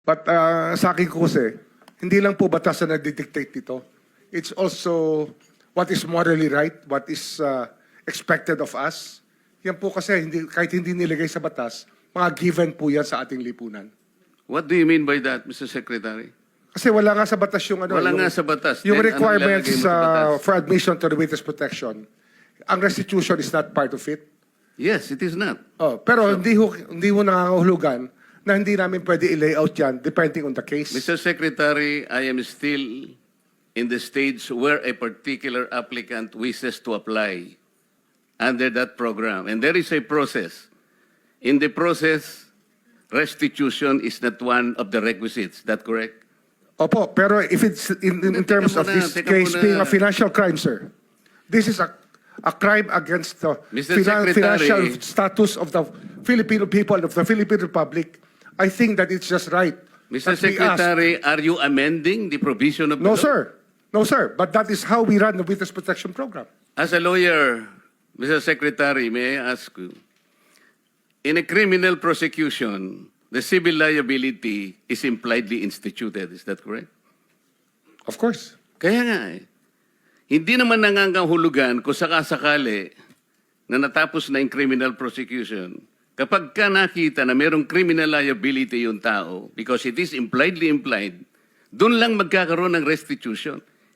But sa akin ko kasi, hindi lang po batas na nagdidictate dito. It's also what is morally right, what is expected of us. Yan po kasi, kahit hindi nilagay sa batas, mga given po yan sa ating lipunan. What do you mean by that, Mr. Secretary? Kasi wala nga sa batas yung ano. Wala yung, nga sa batas. Yung Then, anong requirements ilalagay mo sa batas? for admission to the witness protection. Ang restitution is not part of it. Yes, it is not. Oh, pero hindi ho nangangahulugan na hindi namin pwede i-layout yan depending on the case. Mr. Secretary, I am still in the stage where a particular applicant wishes to apply under that program. And there is a process. In the process, restitution is not one of the requisites. Is that correct? Opo, pero if it's in terms of this case being a financial crime, sir, this is a crime against the Mr. Secretary, financial status of the Filipino people, of the Philippine Republic. I think that it's just right. Mr. that we ask. Secretary, are you amending the provision of the No, law? sir. No, sir. But that is how we run the Witness Protection Program. As a lawyer, Mr. Secretary, may I ask you, in a criminal prosecution, the civil liability is impliedly instituted. Is that correct? Of course. Kaya nga eh. Hindi naman nangangahulugan kung sakasakali na natapos na yung criminal prosecution. Kapag ka nakita na mayroong criminal liability yung tao, because it is impliedly implied, doon lang magkakaroon ng restitution.